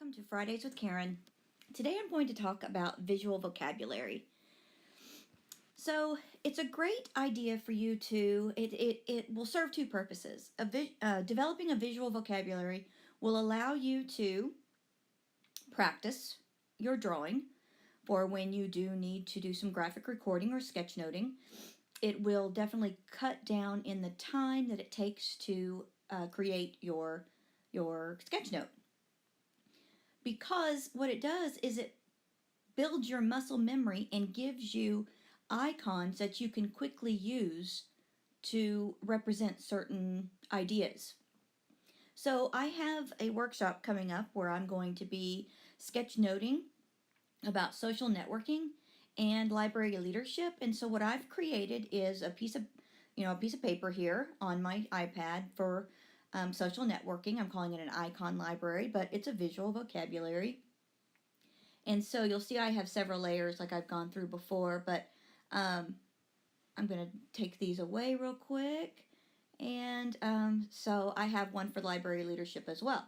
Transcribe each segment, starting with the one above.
Welcome to Fridays with Karen. Today I'm going to talk about visual vocabulary. So it's a great idea for you to, it will serve two purposes. Developing a visual vocabulary will allow you to practice your drawing for when you do need to do some graphic recording or sketchnoting. It will definitely cut down in the time that it takes to create your sketch note. Because what it does is it builds your muscle memory and gives you icons that you can quickly use to represent certain ideas. So I have a workshop coming up where I'm going to be sketchnoting about social networking and library leadership. And so what I've created is a piece of paper here on my iPad for social networking. I'm calling it an icon library, but it's a visual vocabulary. And so you'll see I have several layers like I've gone through before, but I'm going to take these away real quick. And so I have one for library leadership as well.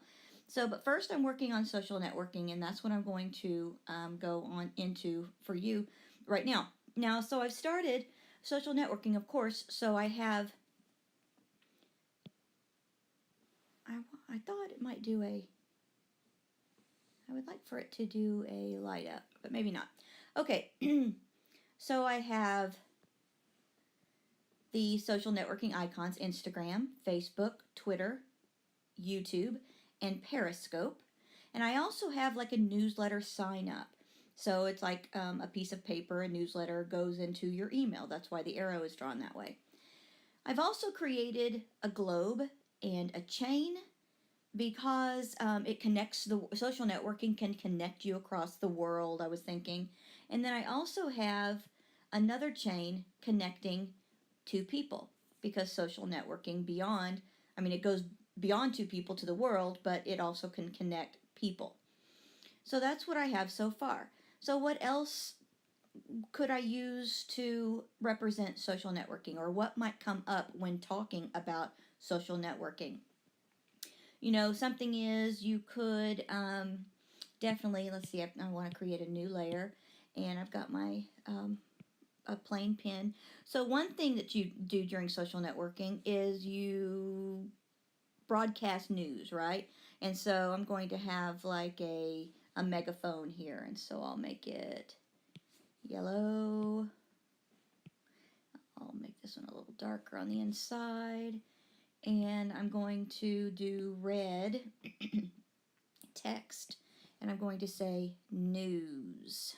So, but first I'm working on social networking, and that's what I'm going to go on into for you right now. So I've started social networking, of course, so I have, I thought it might do I would like for it to do a light up, but maybe not. Okay, so I have the social networking icons: Instagram, Facebook, Twitter, YouTube, and Periscope. And I also have like a newsletter sign up. So it's like a piece of paper, a newsletter goes into your email. That's why the arrow is drawn that way. I've also created a globe and a chain because it connects, the social networking can connect you across the world, I was thinking. And then I also have another chain connecting two people, because social networking it goes beyond two people to the world, but it also can connect people. So that's what I have so far. So what else could I use to represent social networking, or what might come up when talking about social networking? Something is you could definitely, let's see, I want to create a new layer, and I've got my a plain pen. So one thing that you do during social networking is you broadcast news, right? And so I'm going to have like a megaphone here, and so I'll make it yellow. I'll make this one a little darker on the inside, and I'm going to do red text, and I'm going to say news.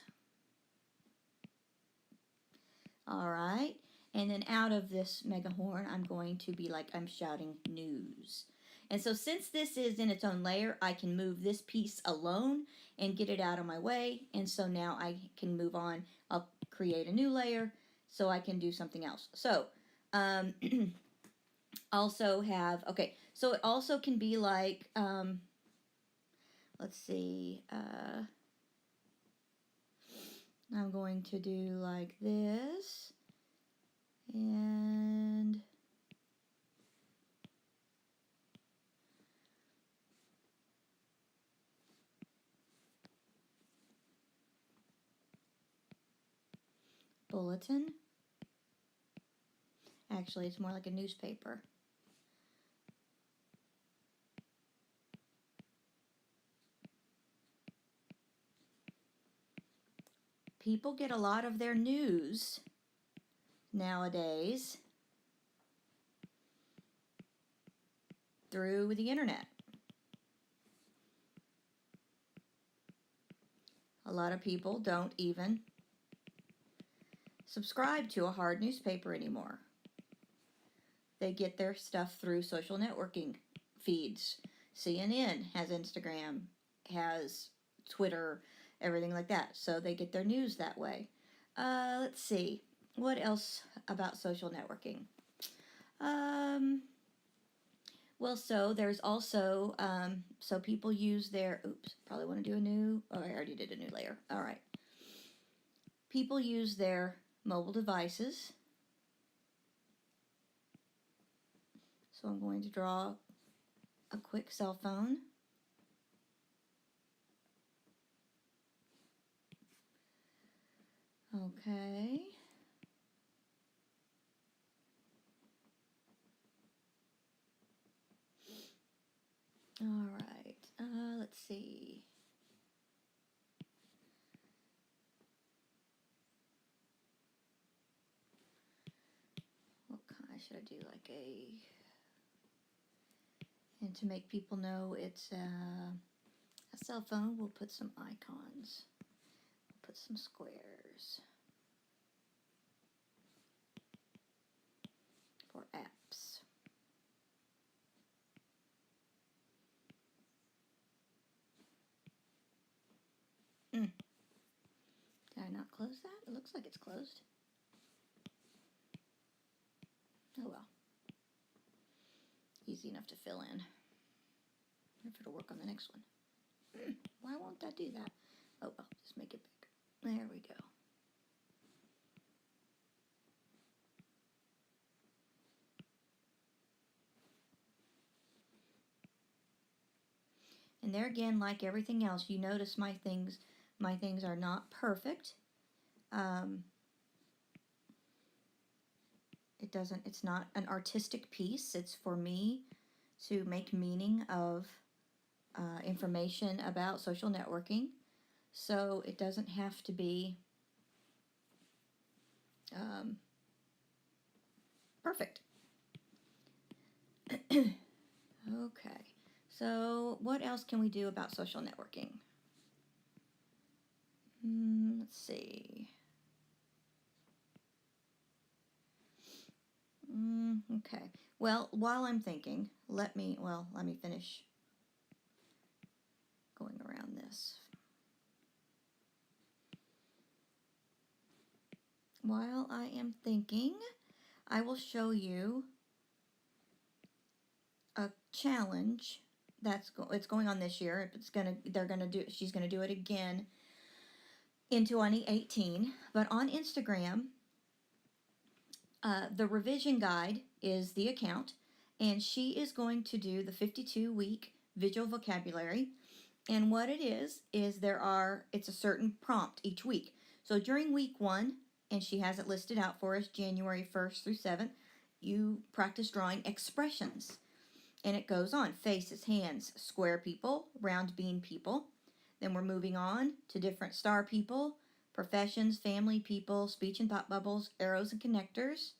All right, and then out of this megahorn, I'm going to be like I'm shouting news. And so since this is in its own layer, I can move this piece alone and get it out of my way. And so now I can move on. I'll create a new layer so I can do something else. So also have, okay, so it also can be like, let's see, I'm going to do like this, and bulletin. Actually, it's more like a newspaper. People get a lot of their news nowadays through the internet. A lot of people don't even subscribe to a hard newspaper anymore. They get their stuff through social networking feeds. CNN has Instagram, has Twitter, everything like that. So they get their news that way. Let's see. What else about social networking? Well, so there's also, so people use their, probably want to do a new, I already did a new layer. All right. People use their mobile devices. So I'm going to draw a quick cell phone. Okay. All right. Let's see. What kind should I do? Like and to make people know it's a cell phone, we'll put some icons. We'll put some squares for apps. Did I not close that? It looks like it's closed. Oh well. Easy enough to fill in. If it'll work on the next one. Why won't that do that? Oh well, just make it big. There we go. And there again, like everything else, you notice my things are not perfect. It's not an artistic piece. It's for me to make meaning of information about social networking. So it doesn't have to be perfect. Okay, so what else can we do about social networking? Let's see. Okay. Well, while I'm thinking, let me finish going around this. While I am thinking, I will show you a challenge it's going on this year. She's gonna do it again in 2018. But on Instagram, the revision guide is the account, and she is going to do the 52-week visual vocabulary. And what it is it's a certain prompt each week. So during week 1, and she has it listed out for us, January 1st through 7th, you practice drawing expressions. And it goes on: faces, hands, square people, round bean people. Then we're moving on to different star people, professions, family people, speech and thought bubbles, arrows and connectors.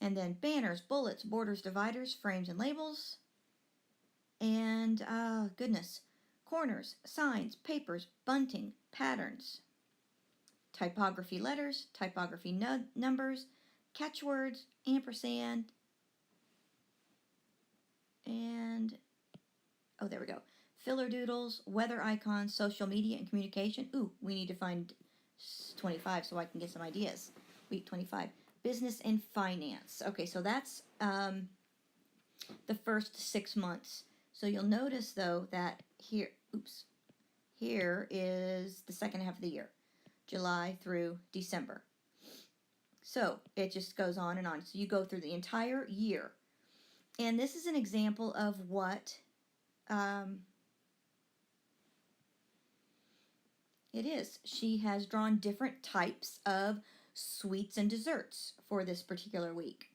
And then banners, bullets, borders, dividers, frames and labels. And, corners, signs, papers, bunting, patterns. Typography letters, typography numbers, catchwords, ampersand, and, oh, there we go. Filler doodles, weather icons, social media and communication. Ooh, we need to find 25 so I can get some ideas. Week 25. Business and finance. Okay, so that's the first 6 months. So you'll notice, though, that here is the second half of the year, July through December. So it just goes on and on. So you go through the entire year. And this is an example of what it is. She has drawn different types of sweets and desserts for this particular week.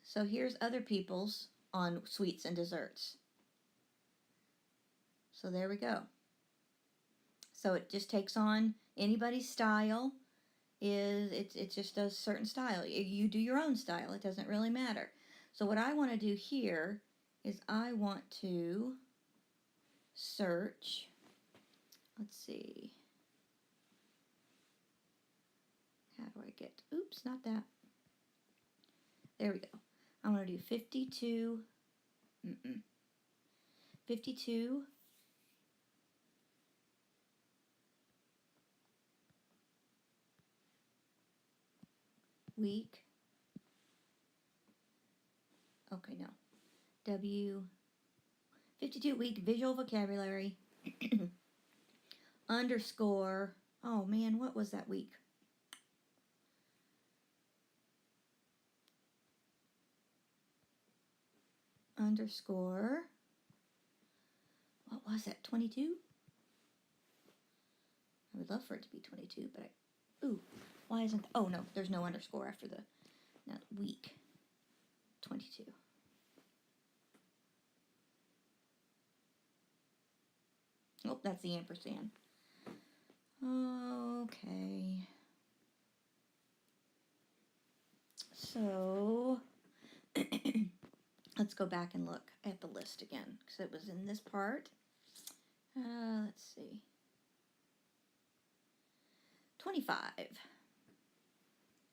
So here's other people's on sweets and desserts. So there we go. So it just takes on anybody's style. It just does certain style. You do your own style. It doesn't really matter. So what I want to do here is I want to search. Let's see. How do I get, oops, not that. There we go. I want to do 52 week. Okay, no. 52 week visual vocabulary underscore. Oh man, what was that week? Underscore. What was that? 22? I would love for it to be 22, but Ooh, why isn't, oh no, there's no underscore after the week 22. Oh, that's the ampersand. Okay. So, let's go back and look at the list again, because it was in this part. Let's see. 25.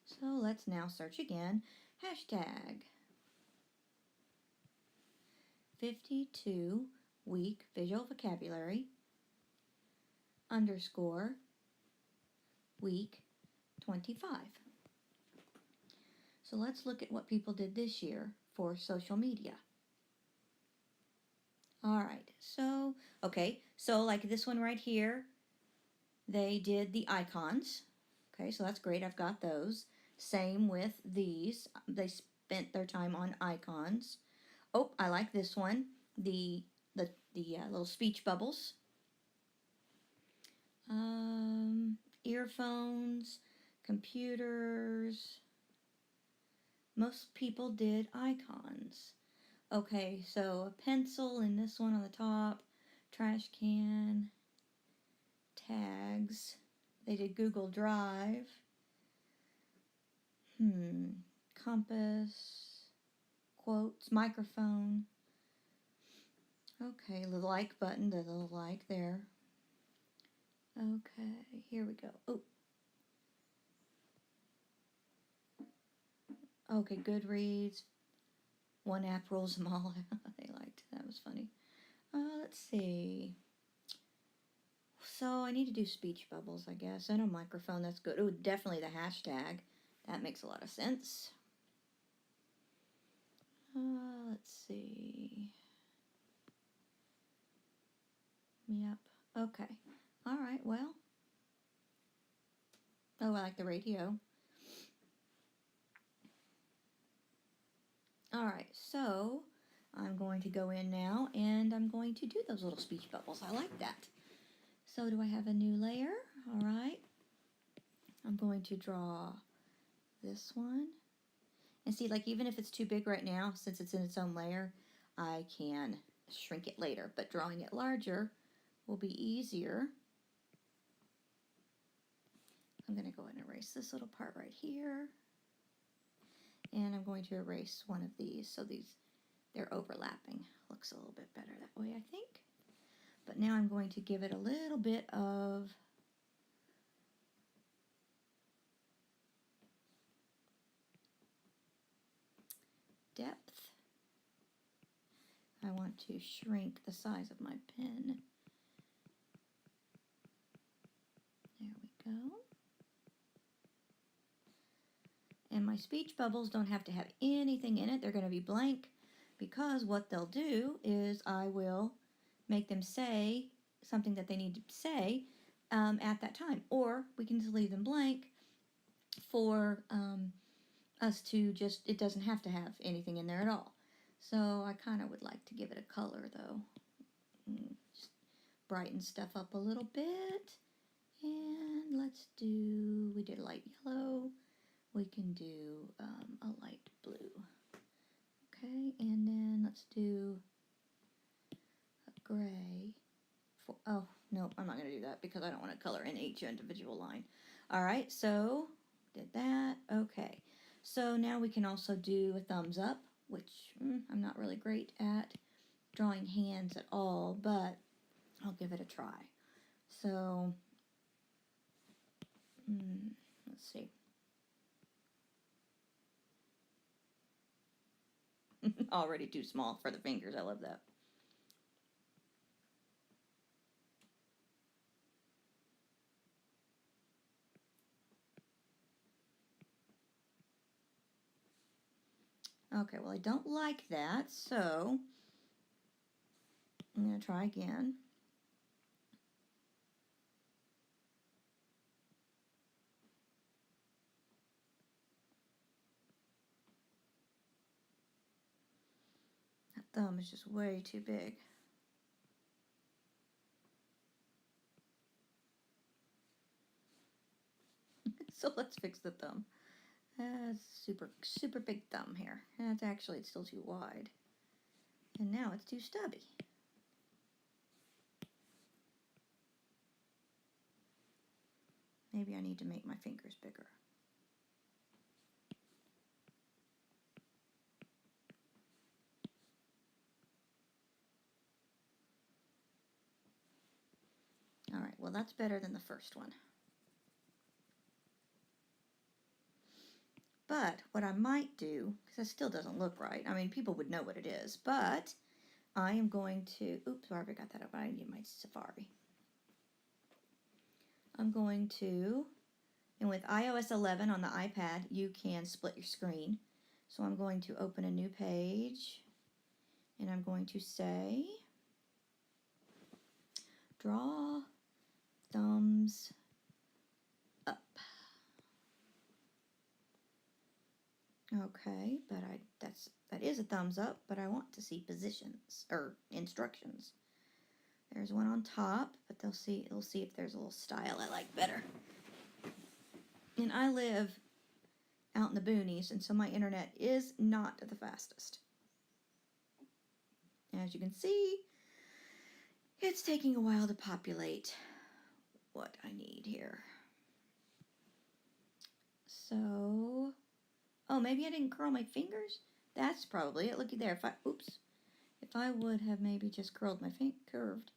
So let's now search again. Hashtag 52 week visual vocabulary underscore week 25. So let's look at what people did this year for social media. All right, so, okay, so like this one right here, they did the icons. Okay, so that's great, I've got those. Same with these, they spent their time on icons. Oh, I like this one, the little speech bubbles. Earphones, computers. Most people did icons. Okay, so a pencil in this one on the top, trash can, tags. They did Google Drive. Compass, quotes, microphone. Okay, the like button, the little like there. Okay, here we go. Oh. Okay, Goodreads. One app rules them all. They liked. That was funny. Let's see. So I need to do speech bubbles, I guess. I know microphone, that's good. Oh, definitely the hashtag. That makes a lot of sense. Let's see. Yep. Okay. All right, well. Oh, I like the radio. All right, so I'm going to go in now and I'm going to do those little speech bubbles. I like that. So do I have a new layer? All right. I'm going to draw this one. And see, like, even if it's too big right now, since it's in its own layer, I can shrink it later. But drawing it larger will be easier. I'm going to go ahead and erase this little part right here. And I'm going to erase one of these so they're overlapping. Looks a little bit better that way, I think. But now I'm going to give it a little bit of depth. I want to shrink the size of my pen. There we go. And my speech bubbles don't have to have anything in it. They're going to be blank because what they'll do is I will make them say something that they need to say at that time. Or we can just leave them blank for us to just, it doesn't have to have anything in there at all. So I kind of would like to give it a color though. Just brighten stuff up a little bit. And let's do, we did light yellow. We can do a light blue. Okay, and then let's do a gray. Oh, no, I'm not going to do that because I don't want to color in each individual line. All right, so did that. Okay, so now we can also do a thumbs up, which I'm not really great at drawing hands at all, but I'll give it a try. So, let's see. Already too small for the fingers. I love that. Okay, well, I don't like that, so I'm going to try again. That thumb is just way too big. So let's fix the thumb. Super big thumb here. That's actually, it's still too wide. And now it's too stubby. Maybe I need to make my fingers bigger. All right, well, that's better than the first one. But what I might do, because it still doesn't look right, I mean, people would know what it is, but I am going to, oops, I already got that up, I need my Safari. I'm going to, and with iOS 11 on the iPad, you can split your screen. So I'm going to open a new page, and I'm going to say, draw thumbs up. Okay, but that is a thumbs up, but I want to see positions or instructions. There's one on top, but it'll see if there's a little style I like better. And I live out in the boonies, and so my internet is not the fastest. As you can see, it's taking a while to populate what I need here. So, oh, maybe I didn't curl my fingers? That's probably it. Looky there. If I would have maybe just curled my curved.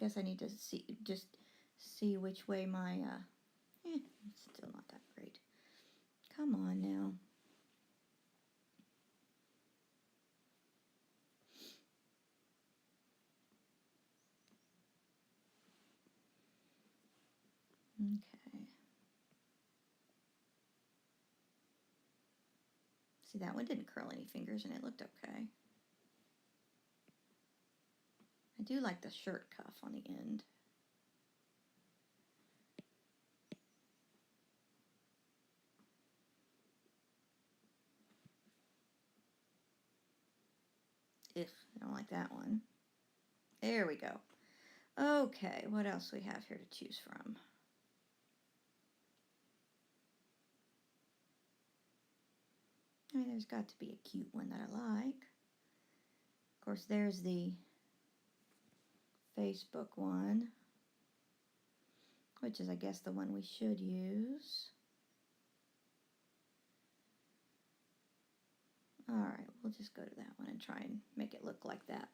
Guess I need to see which way my, it's still not that great. Come on now. Okay. See, that one didn't curl any fingers and it looked okay. I do like the shirt cuff on the end. Ugh, I don't like that one. There we go. Okay, what else we have here to choose from? I mean, there's got to be a cute one that I like. Of course, there's the Facebook one, which is, I guess, the one we should use. All right, we'll just go to that one and try and make it look like that.